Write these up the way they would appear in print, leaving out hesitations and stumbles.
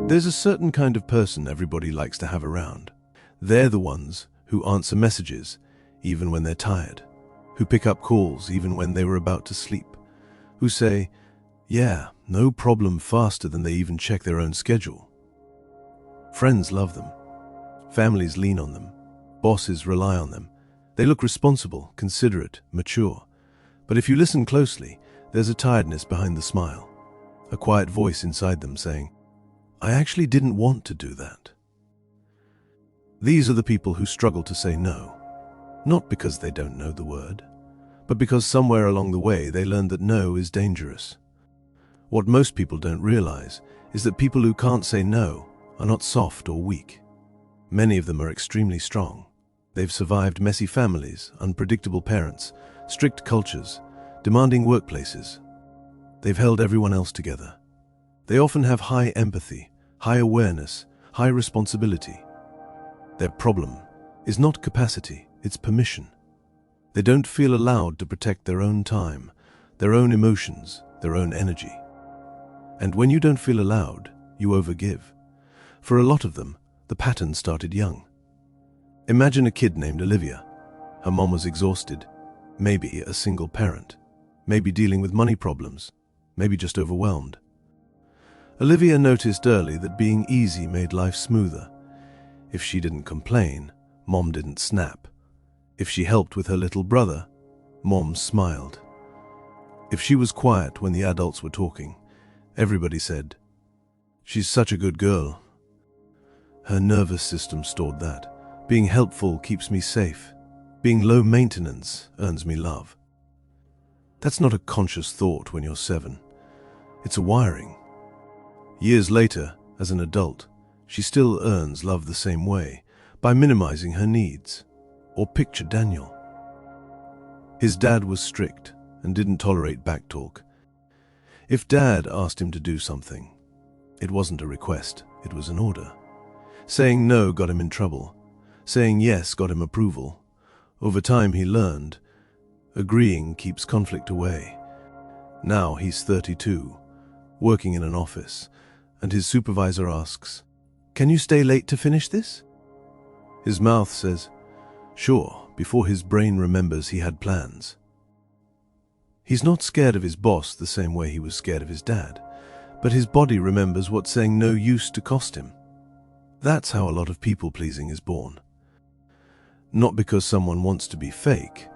There's a certain kind of person everybody likes to have around. They're the ones who answer messages even when they're tired, who pick up calls even when they were about to sleep, who say, "Yeah, no problem," faster than they even check their own schedule. Friends love them. Families lean on them. Bosses rely on them. They look responsible, considerate, mature. But if you listen closely, there's a tiredness behind the smile, a quiet voice inside them saying, "I actually didn't want to do that." These are the people who struggle to say no, not because they don't know the word, but because somewhere along the way they learned that no is dangerous. What most people don't realize is that people who can't say no are not soft or weak. Many of them are extremely strong. They've survived messy families, unpredictable parents, strict cultures, demanding workplaces. They've held everyone else together. They often have high empathy, high awareness, high responsibility. Their problem is not capacity, it's permission. They don't feel allowed to protect their own time, their own emotions, their own energy. And when you don't feel allowed, you overgive. For a lot of them, the pattern started young. Imagine a kid named Olivia. Her mom was exhausted, maybe a single parent, maybe dealing with money problems, maybe just overwhelmed. Olivia noticed early that being easy made life smoother. If she didn't complain, Mom didn't snap. If she helped with her little brother, Mom smiled. If she was quiet when the adults were talking, everybody said, "She's such a good girl." Her nervous system stored that. Being helpful keeps me safe. Being low maintenance earns me love. That's not a conscious thought when you're 7. It's a wiring. Years later, as an adult, she still earns love the same way, by minimizing her needs. Or picture Daniel. His dad was strict and didn't tolerate backtalk. If Dad asked him to do something, it wasn't a request, it was an order. Saying no got him in trouble. Saying yes got him approval. Over time he learned, agreeing keeps conflict away. Now he's 32, working in an office, and his supervisor asks, "Can you stay late to finish this?" His mouth says, "Sure," before his brain remembers he had plans. He's not scared of his boss the same way he was scared of his dad, but his body remembers what saying no used to cost him. That's how a lot of people-pleasing is born. Not because someone wants to be fake,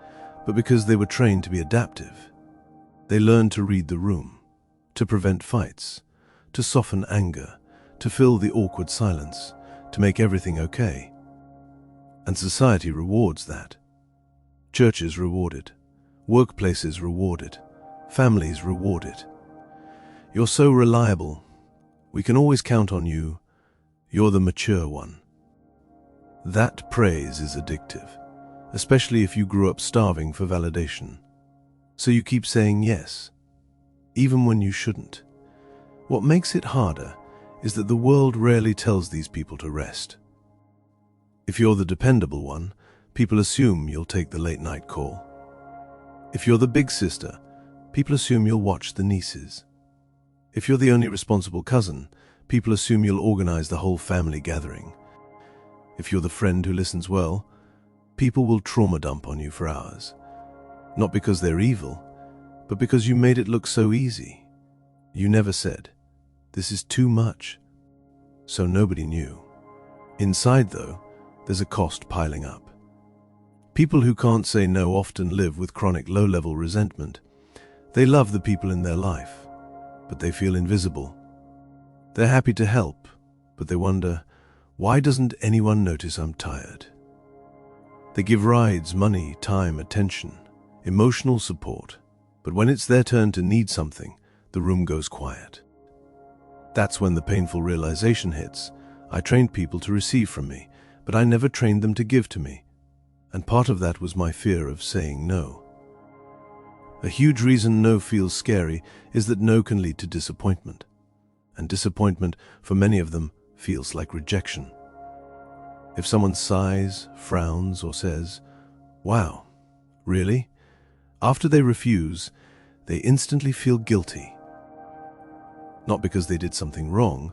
but because they were trained to be adaptive. They learned to read the room, to prevent fights, to soften anger, to fill the awkward silence, to make everything okay. And society rewards that. Churches reward it. Workplaces reward it. Families reward it. "You're so reliable. We can always count on you. You're the mature one." That praise is addictive, especially if you grew up starving for validation. So you keep saying yes, even when you shouldn't. What makes it harder is that the world rarely tells these people to rest. If you're the dependable one, people assume you'll take the late-night call. If you're the big sister, people assume you'll watch the nieces. If you're the only responsible cousin, people assume you'll organize the whole family gathering. If you're the friend who listens well, people will trauma dump on you for hours. Not because they're evil, but because you made it look so easy. You never said, "This is too much," so nobody knew. Inside, though, there's a cost piling up. People who can't say no often live with chronic low-level resentment. They love the people in their life, but they feel invisible. They're happy to help, but they wonder, why doesn't anyone notice I'm tired? They give rides, money, time, attention, emotional support, but when it's their turn to need something, the room goes quiet. That's when the painful realization hits. I trained people to receive from me, but I never trained them to give to me. And part of that was my fear of saying no. A huge reason no feels scary is that no can lead to disappointment. And disappointment, for many of them, feels like rejection. If someone sighs, frowns, or says, "Wow, really?" after they refuse, they instantly feel guilty. Not because they did something wrong,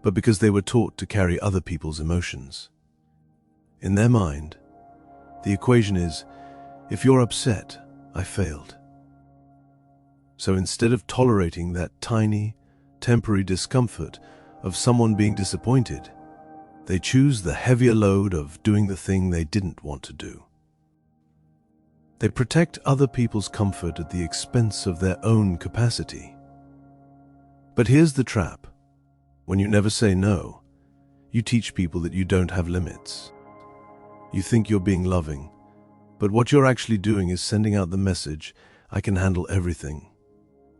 but because they were taught to carry other people's emotions. In their mind, the equation is, if you're upset, I failed. So instead of tolerating that tiny, temporary discomfort of someone being disappointed, they choose the heavier load of doing the thing they didn't want to do. They protect other people's comfort at the expense of their own capacity. But here's the trap. When you never say no, you teach people that you don't have limits. You think you're being loving, but what you're actually doing is sending out the message, I can handle everything.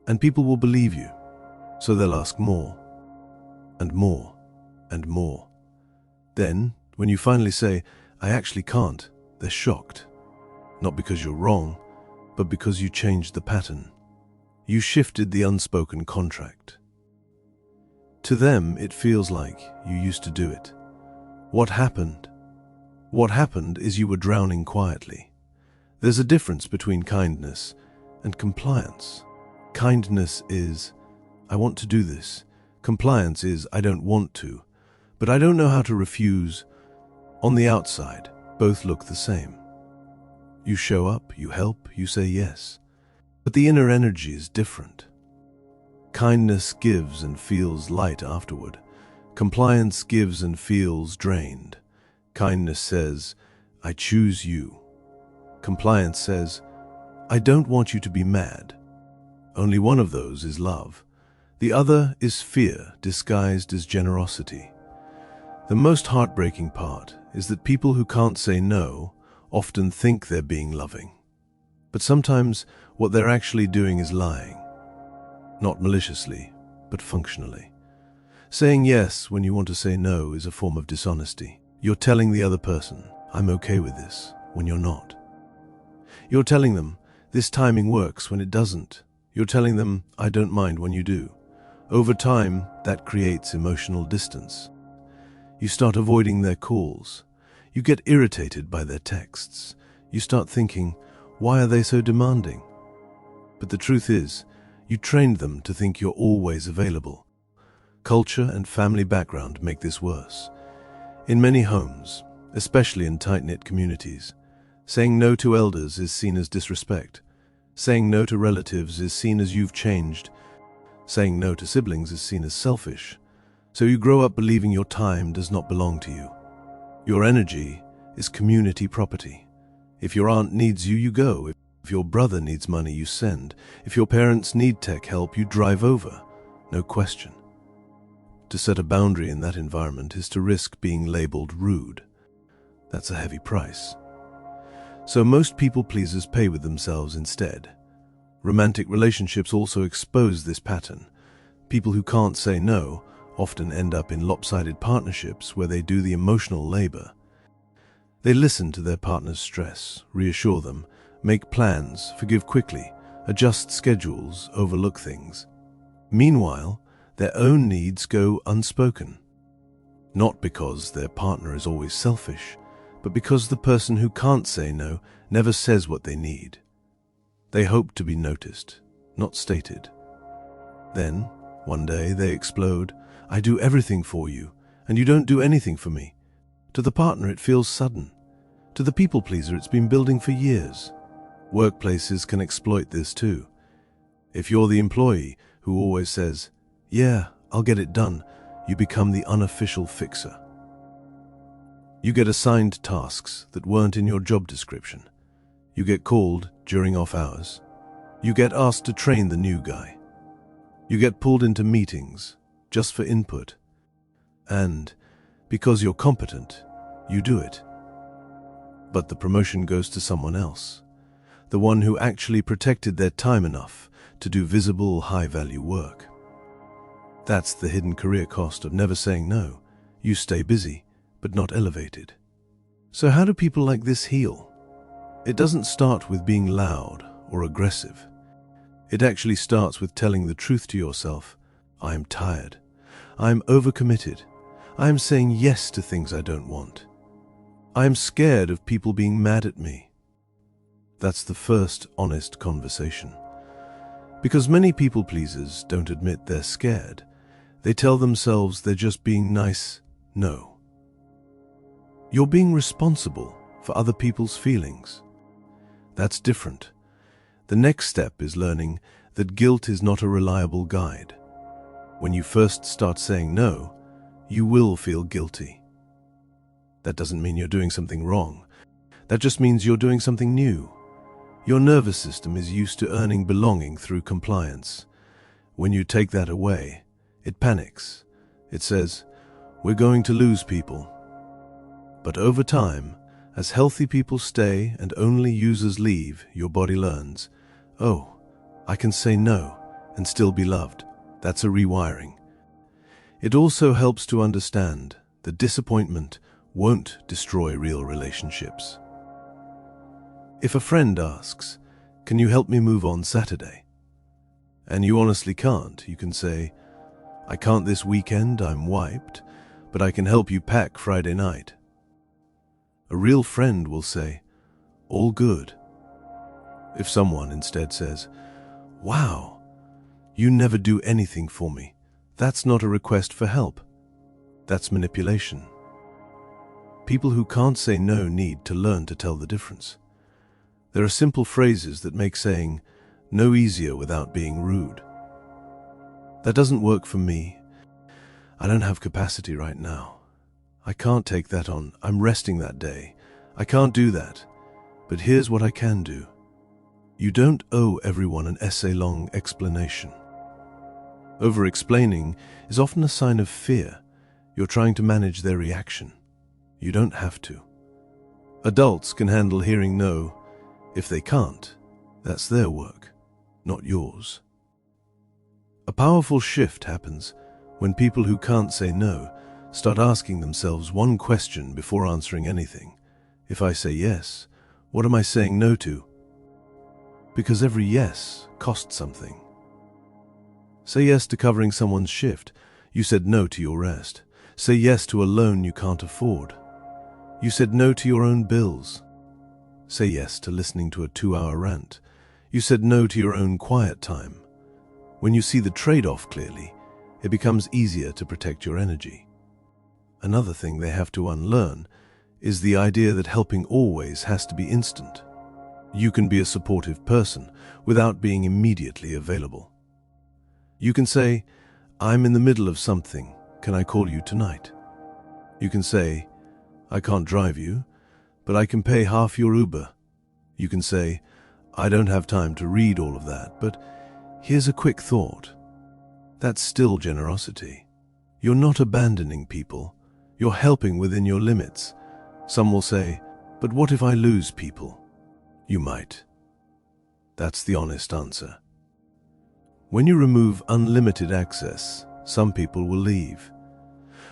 And people will believe you, so they'll ask more, and more, and more. Then, when you finally say, I actually can't, they're shocked. Not because you're wrong, but because you changed the pattern. You shifted the unspoken contract. To them, it feels like you used to do it. What happened? What happened is you were drowning quietly. There's a difference between kindness and compliance. Kindness is, I want to do this. Compliance is, I don't want to, but I don't know how to refuse. On the outside, both look the same. You show up, you help, you say yes. But the inner energy is different. Kindness gives and feels light afterward. Compliance gives and feels drained. Kindness says, I choose you. Compliance says, I don't want you to be mad. Only one of those is love. The other is fear disguised as generosity. The most heartbreaking part is that people who can't say no often think they're being loving. But sometimes what they're actually doing is lying. Not maliciously, but functionally. Saying yes when you want to say no is a form of dishonesty. You're telling the other person, I'm okay with this, when you're not. You're telling them, this timing works when it doesn't. You're telling them, I don't mind when you do. Over time, that creates emotional distance. You start avoiding their calls. You get irritated by their texts. You start thinking, why are they so demanding? But the truth is, you trained them to think you're always available. Culture and family background make this worse. In many homes, especially in tight-knit communities, saying no to elders is seen as disrespect. Saying no to relatives is seen as you've changed. Saying no to siblings is seen as selfish. So you grow up believing your time does not belong to you. Your energy is community property. If your aunt needs you, you go. If your brother needs money, you send. If your parents need tech help, you drive over. No question. To set a boundary in that environment is to risk being labeled rude. That's a heavy price. So most people pleasers pay with themselves instead. Romantic relationships also expose this pattern. People who can't say no often end up in lopsided partnerships where they do the emotional labor. They listen to their partner's stress, reassure them, make plans, forgive quickly, adjust schedules, overlook things. Meanwhile, their own needs go unspoken. Not because their partner is always selfish, but because the person who can't say no never says what they need. They hope to be noticed, not stated. Then, one day, they explode, I do everything for you, and you don't do anything for me. To the partner, it feels sudden. To the people pleaser, it's been building for years. Workplaces can exploit this too. If you're the employee who always says, yeah, I'll get it done, you become the unofficial fixer. You get assigned tasks that weren't in your job description. You get called during off hours. You get asked to train the new guy. You get pulled into meetings just for input. And because you're competent, you do it. But the promotion goes to someone else, the one who actually protected their time enough to do visible, high-value work. That's the hidden career cost of never saying no. You stay busy, but not elevated. So how do people like this heal? It doesn't start with being loud or aggressive. It actually starts with telling the truth to yourself. I'm tired. I'm overcommitted. I'm saying yes to things I don't want. I'm scared of people being mad at me. That's the first honest conversation. Because many people pleasers don't admit they're scared. They tell themselves they're just being nice. No. You're being responsible for other people's feelings. That's different. The next step is learning that guilt is not a reliable guide. When you first start saying no, you will feel guilty. That doesn't mean you're doing something wrong. That just means you're doing something new. Your nervous system is used to earning belonging through compliance. When you take that away, it panics. It says, "We're going to lose people." But over time, as healthy people stay and only users leave, your body learns, "Oh, I can say no and still be loved." That's a rewiring. It also helps to understand that disappointment won't destroy real relationships. If a friend asks, "Can you help me move on Saturday?" and you honestly can't, you can say, "I can't this weekend, I'm wiped, but I can help you pack Friday night." A real friend will say, "All good." If someone instead says, "Wow, you never do anything for me," that's not a request for help. That's manipulation. People who can't say no need to learn to tell the difference. There are simple phrases that make saying no easier without being rude. "That doesn't work for me. I don't have capacity right now. I can't take that on. I'm resting that day. I can't do that. But here's what I can do." You don't owe everyone an essay-long explanation. Over-explaining is often a sign of fear. You're trying to manage their reaction. You don't have to. Adults can handle hearing no. If they can't, that's their work, not yours. A powerful shift happens when people who can't say no start asking themselves one question before answering anything. If I say yes, what am I saying no to? Because every yes costs something. Say yes to covering someone's shift. You said no to your rest. Say yes to a loan you can't afford. You said no to your own bills. Say yes to listening to a 2-hour rant. You said no to your own quiet time. When you see the trade-off clearly, it becomes easier to protect your energy. Another thing they have to unlearn is the idea that helping always has to be instant. You can be a supportive person without being immediately available. You can say, "I'm in the middle of something. Can I call you tonight?" You can say, "I can't drive you, but I can pay half your Uber." You can say, "I don't have time to read all of that, but here's a quick thought." That's still generosity. You're not abandoning people. You're helping within your limits. Some will say, "But what if I lose people?" You might. That's the honest answer. When you remove unlimited access, some people will leave.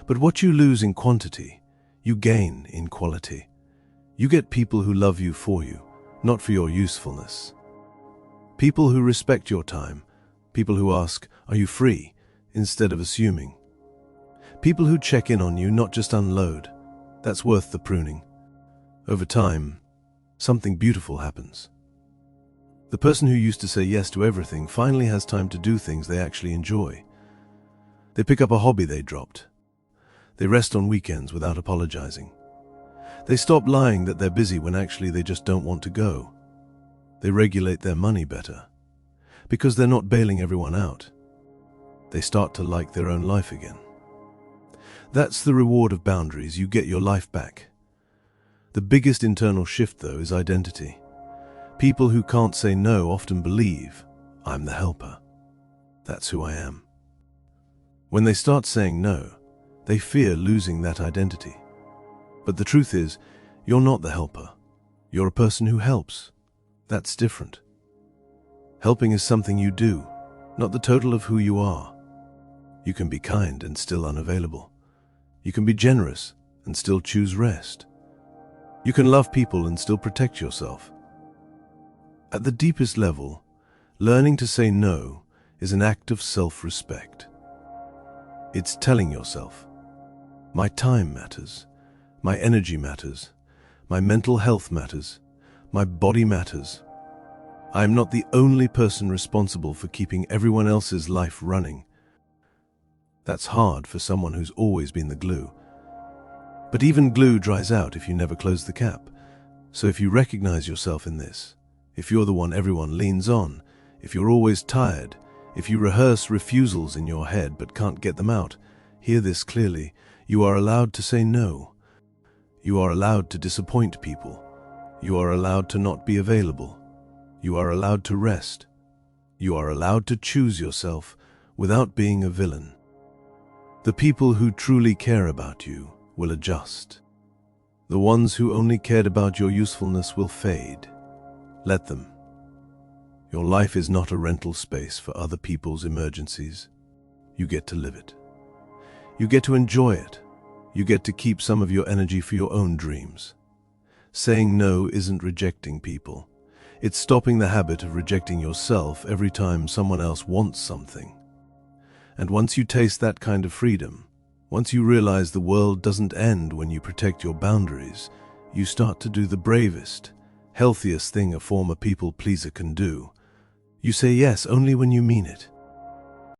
But what you lose in quantity, you gain in quality. You get people who love you for you, not for your usefulness. People who respect your time. People who ask, "Are you free?" instead of assuming. People who check in on you, not just unload. That's worth the pruning. Over time, something beautiful happens. The person who used to say yes to everything finally has time to do things they actually enjoy. They pick up a hobby they dropped. They rest on weekends without apologizing. They stop lying that they're busy when actually they just don't want to go. They regulate their money better. Because they're not bailing everyone out. They start to like their own life again. That's the reward of boundaries. You get your life back. The biggest internal shift, though, is identity. People who can't say no often believe, "I'm the helper. That's who I am." When they start saying no, they fear losing that identity. But the truth is, you're not the helper. You're a person who helps. That's different. Helping is something you do, not the total of who you are. You can be kind and still unavailable. You can be generous and still choose rest. You can love people and still protect yourself. At the deepest level, learning to say no is an act of self-respect. It's telling yourself, "My time matters, my energy matters, my mental health matters, my body matters. I am not the only person responsible for keeping everyone else's life running." That's hard for someone who's always been the glue. But even glue dries out if you never close the cap. So if you recognize yourself in this, if you're the one everyone leans on, if you're always tired, if you rehearse refusals in your head but can't get them out, hear this clearly. You are allowed to say no. You are allowed to disappoint people. You are allowed to not be available. You are allowed to rest. You are allowed to choose yourself without being a villain. The people who truly care about you will adjust. The ones who only cared about your usefulness will fade. Let them. Your life is not a rental space for other people's emergencies. You get to live it. You get to enjoy it. You get to keep some of your energy for your own dreams. Saying no isn't rejecting people. It's stopping the habit of rejecting yourself every time someone else wants something. And once you taste that kind of freedom, once you realize the world doesn't end when you protect your boundaries, you start to do the bravest, healthiest thing a former people pleaser can do. You say yes only when you mean it.